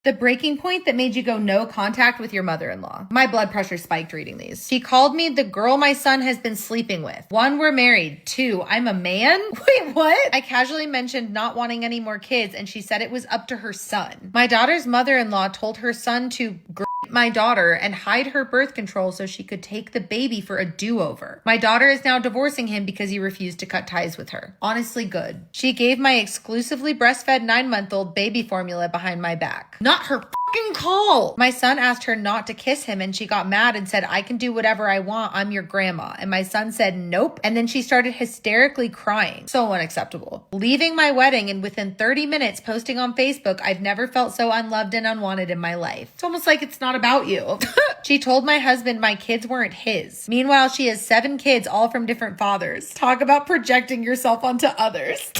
The breaking point that made you go no contact with your mother-in-law. My blood pressure spiked reading these. She called me the girl my son has been sleeping with. 1, we're married. 2, I'm a man? Wait, what? I casually mentioned not wanting any more kids and she said it was up to her son. My daughter's mother-in-law told her son to my daughter and hide her birth control so she could take the baby for a do-over. My daughter is now divorcing him because he refused to cut ties with her. Honestly, good. She gave my exclusively breastfed 9-month-old baby formula behind my back. Not her fucking call. My son asked her not to kiss him and she got mad and said, I can do whatever I want. I'm your grandma. And my son said, nope. And then she started hysterically crying. So unacceptable. Leaving my wedding and within 30 minutes posting on Facebook, I've never felt so unloved and unwanted in my life. It's almost like it's not about you. She told my husband my kids weren't his. Meanwhile, she has 7 kids, all from different fathers. Talk about projecting yourself onto others.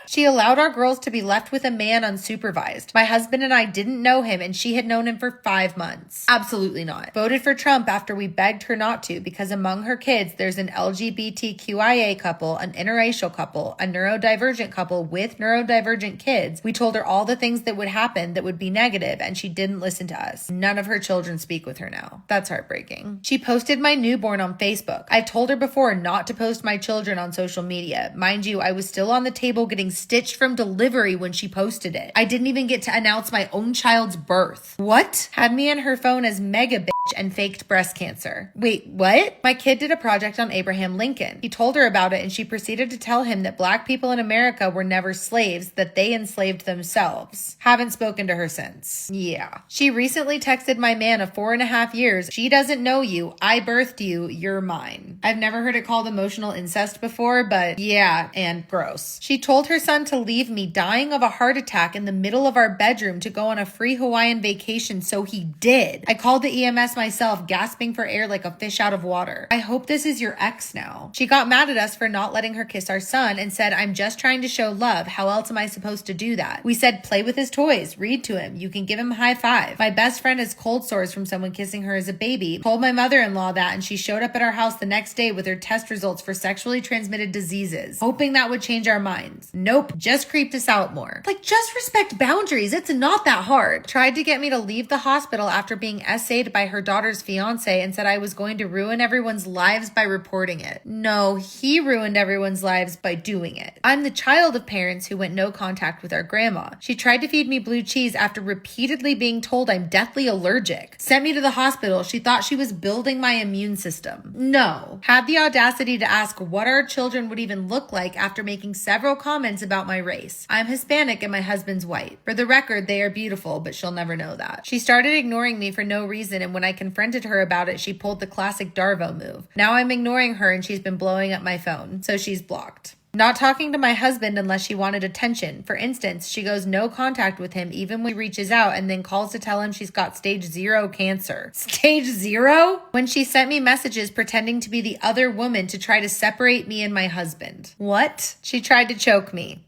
She allowed our girls to be left with a man unsupervised. My husband and I didn't know him and she had known him for 5 months. Absolutely not. Voted for Trump after we begged her not to because among her kids, there's an LGBTQIA couple, an interracial couple, a neurodivergent couple with neurodivergent kids. We told her all the things that would happen that would be negative and she didn't listen to us. None of her children speak with her now. That's heartbreaking. She posted my newborn on Facebook. I've told her before not to post my children on social media. Mind you, I was still on the table getting stitched from delivery when she posted it. I didn't even get to announce my own child's birth. What? Had me in her phone as mega bitch and faked breast cancer. Wait, what? My kid did a project on Abraham Lincoln. He told her about it and she proceeded to tell him that black people in America were never slaves, that they enslaved themselves. Haven't spoken to her since. Yeah. She recently texted my man of 4.5 years. She doesn't know you. I birthed you. You're mine. I've never heard it called emotional incest before, but yeah, and gross. She told her son to leave me dying of a heart attack in the middle of our bedroom to go on a free Hawaiian vacation, so he did. I called the EMS myself, gasping for air like a fish out of water. I hope this is your ex now. She got mad at us for not letting her kiss our son and said, I'm just trying to show love. How else am I supposed to do that? We said, play with his toys, read to him. You can give him a high five. My best friend has cold sores from someone kissing her as a baby. Told my mother-in-law that and she showed up at our house the next day with her test results for sexually transmitted diseases, hoping that would change our minds. Nope, just creeped us out more. Like, just respect boundaries. It's not that hard. Tried to get me to leave the hospital after being essayed by her daughter's fiance and said I was going to ruin everyone's lives by reporting it. No, he ruined everyone's lives by doing it. I'm the child of parents who went no contact with our grandma. She tried to feed me blue cheese after repeatedly being told I'm deathly allergic. Sent me to the hospital. She thought she was building my immune system. No. Had the audacity to ask what our children would even look like after making several comments about my race. I'm Hispanic and my husband's white. For the record, they are beautiful, but she'll never know that. She started ignoring me for no reason, and when I confronted her about it, she pulled the classic Darvo move. Now I'm ignoring her and she's been blowing up my phone, so she's blocked. Not talking to my husband unless she wanted attention. For instance, she goes no contact with him even when he reaches out and then calls to tell him she's got stage 0 cancer. Stage 0? When she sent me messages pretending to be the other woman to try to separate me and my husband. What? She tried to choke me.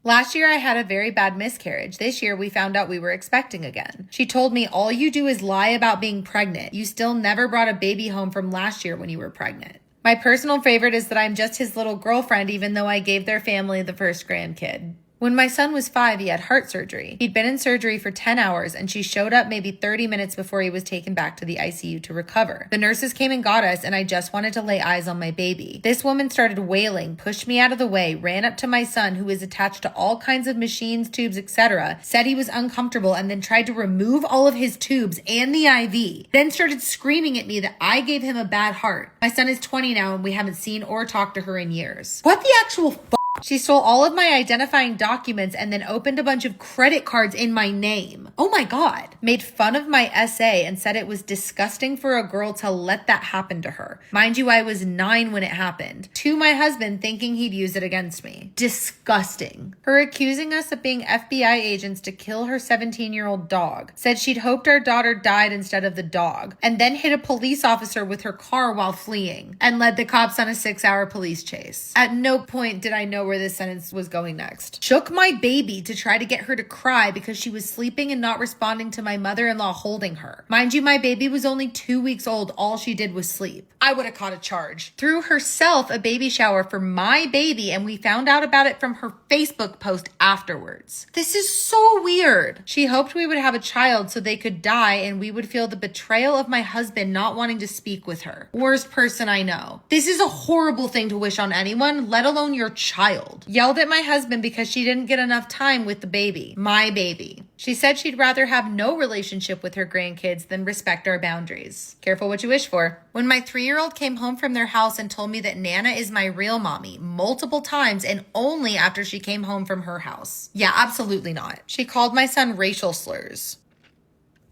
Last year, I had a very bad miscarriage. This year, we found out we were expecting again. She told me, all you do is lie about being pregnant. You still never brought a baby home from last year when you were pregnant. My personal favorite is that I'm just his little girlfriend, even though I gave their family the first grandkid. When my son was 5, he had heart surgery. He'd been in surgery for 10 hours and she showed up maybe 30 minutes before he was taken back to the ICU to recover. The nurses came and got us and I just wanted to lay eyes on my baby. This woman started wailing, pushed me out of the way, ran up to my son who is attached to all kinds of machines, tubes, etc., said he was uncomfortable and then tried to remove all of his tubes and the IV. Then started screaming at me that I gave him a bad heart. My son is 20 now and we haven't seen or talked to her in years. What the actual fuck? She stole all of my identifying documents and then opened a bunch of credit cards in my name. Oh my God. Made fun of my essay and said it was disgusting for a girl to let that happen to her. Mind you, I was 9 when it happened. To my husband thinking he'd use it against me. Disgusting. Her accusing us of being FBI agents to kill her 17-year-old dog. Said she'd hoped our daughter died instead of the dog. And then hit a police officer with her car while fleeing. And led the cops on a 6-hour police chase. At no point did I know where this sentence was going next. Shook my baby to try to get her to cry because she was sleeping in not responding to my mother-in-law holding her. Mind you, my baby was only 2 weeks old. All she did was sleep. I would have caught a charge. Threw herself a baby shower for my baby, and we found out about it from her Facebook post afterwards. This is so weird. She hoped we would have a child so they could die and we would feel the betrayal of my husband not wanting to speak with her. Worst person I know. This is a horrible thing to wish on anyone, let alone your child. Yelled at my husband because she didn't get enough time with the baby. My baby. She said she'd rather have no relationship with her grandkids than respect our boundaries. Careful what you wish for. When my 3-year-old came home from their house and told me that Nana is my real mommy multiple times and only after she came home from her house. Yeah, absolutely not. She called my son racial slurs.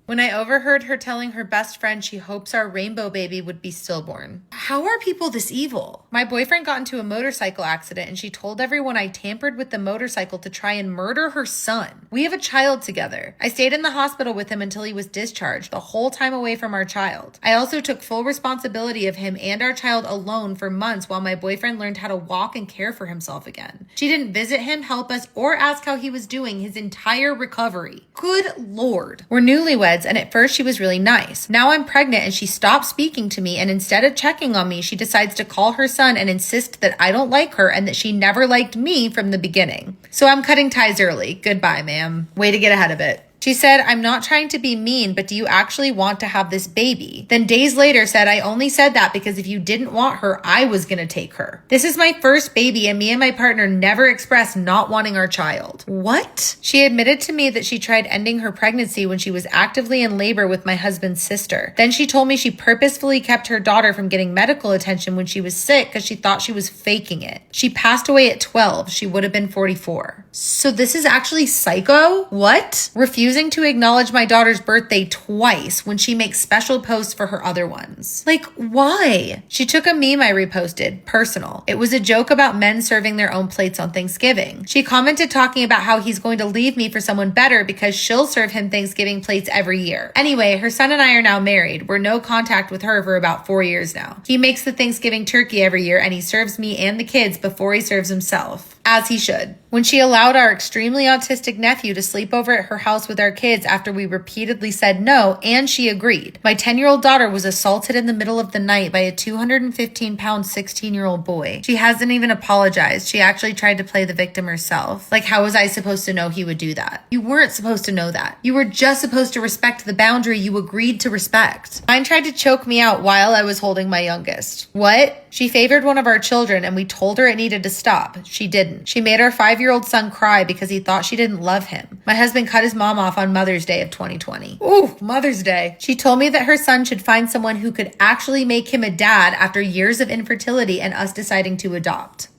When I overheard her telling her best friend she hopes our rainbow baby would be stillborn. How are people this evil? My boyfriend got into a motorcycle accident and she told everyone I tampered with the motorcycle to try and murder her son. We have a child together. I stayed in the hospital with him until he was discharged, the whole time away from our child. I also took full responsibility of him and our child alone for months while my boyfriend learned how to walk and care for himself again. She didn't visit him, help us, or ask how he was doing his entire recovery. Good Lord. We're newlyweds, and at first she was really nice. Now I'm pregnant and she stopped speaking to me, and instead of checking on me, she decides to call her son and insist that I don't like her and that she never liked me from the beginning. So I'm cutting ties early. Goodbye, ma'am. Way to get ahead of it. She said, I'm not trying to be mean, but do you actually want to have this baby? Then days later said, I only said that because if you didn't want her, I was going to take her. This is my first baby and me and my partner never expressed not wanting our child. What? She admitted to me that she tried ending her pregnancy when she was actively in labor with my husband's sister. Then she told me she purposefully kept her daughter from getting medical attention when she was sick because she thought she was faking it. She passed away at 12. She would have been 44. So this is actually psycho? What? Refusing to acknowledge my daughter's birthday twice when she makes special posts for her other ones. Like, why? She took a meme I reposted, personal. It was a joke about men serving their own plates on Thanksgiving. She commented talking about how he's going to leave me for someone better because she'll serve him Thanksgiving plates every year. Anyway, her son and I are now married. We're no contact with her for about 4 years now. He makes the Thanksgiving turkey every year and he serves me and the kids before he serves himself. As he should. When she allowed our extremely autistic nephew to sleep over at her house with our kids after we repeatedly said no, and she agreed. My 10-year-old daughter was assaulted in the middle of the night by a 215-pound 16-year-old boy. She hasn't even apologized. She actually tried to play the victim herself. Like, how was I supposed to know he would do that? You weren't supposed to know that. You were just supposed to respect the boundary you agreed to respect. Mine tried to choke me out while I was holding my youngest. What? She favored one of our children and we told her it needed to stop. She didn't. She made our 5-year-old son cry because he thought she didn't love him. My husband cut his mom off on Mother's Day of 2020. Ooh, Mother's Day. She told me that her son should find someone who could actually make him a dad after years of infertility and us deciding to adopt.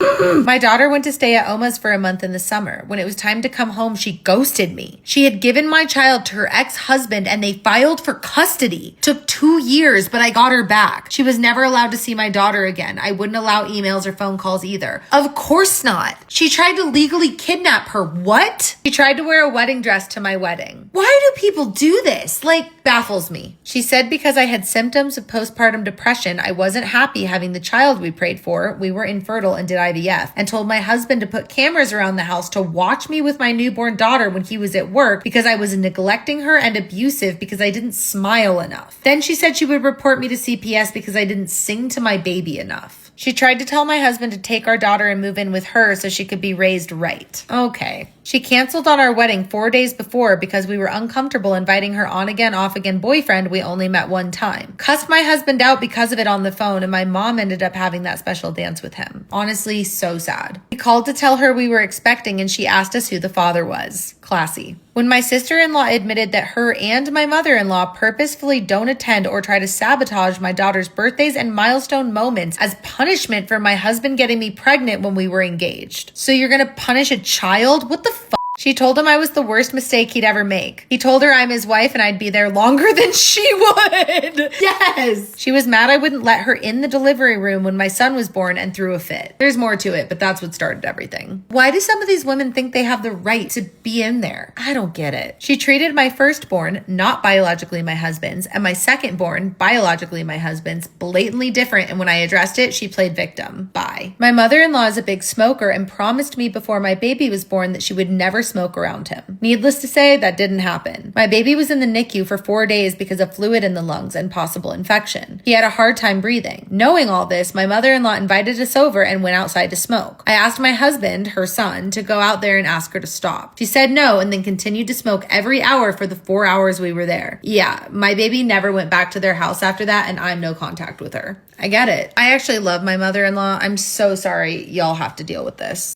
My daughter went to stay at Oma's for a month in the summer. When it was time to come home, she ghosted me. She had given my child to her ex-husband and they filed for custody. Took 2 years, but I got her back. She was never allowed to see my daughter again. I wouldn't allow emails or phone calls either. Of course not. She tried to legally kidnap her. What? She tried to wear a wedding dress to my wedding. Why do people do this? Like, baffles me. She said because I had symptoms of postpartum depression, I wasn't happy having the child we prayed for. We were infertile and did IVF, and told my husband to put cameras around the house to watch me with my newborn daughter when he was at work because I was neglecting her and abusive because I didn't smile enough. Then she said she would report me to CPS because I didn't sing to my baby enough. She tried to tell my husband to take our daughter and move in with her so she could be raised right. Okay. She canceled on our wedding 4 days before because we were uncomfortable inviting her on again, off again boyfriend we only met one time. Cussed my husband out because of it on the phone, and my mom ended up having that special dance with him. Honestly, so sad. We called to tell her we were expecting and she asked us who the father was. Classy. When my sister-in-law admitted that her and my mother-in-law purposefully don't attend or try to sabotage my daughter's birthdays and milestone moments as punishment for my husband getting me pregnant when we were engaged. So you're gonna punish a child? What the fuck? She told him I was the worst mistake he'd ever make. He told her I'm his wife and I'd be there longer than she would. Yes. She was mad I wouldn't let her in the delivery room when my son was born and threw a fit. There's more to it, but that's what started everything. Why do some of these women think they have the right to be in there? I don't get it. She treated my firstborn, not biologically my husband's, and my secondborn, biologically my husband's, blatantly different, and when I addressed it, she played victim. Bye. My mother-in-law is a big smoker and promised me before my baby was born that she would never smoke around him. Needless to say, that didn't happen. My baby was in the NICU for 4 days because of fluid in the lungs and possible infection. He had a hard time breathing. Knowing all this, my mother-in-law invited us over and went outside to smoke. I asked my husband, her son, to go out there and ask her to stop. She said no and then continued to smoke every hour for the 4 hours we were there. Yeah, my baby never went back to their house after that, and I'm no contact with her. I get it. I actually love my mother-in-law. I'm so sorry y'all have to deal with this.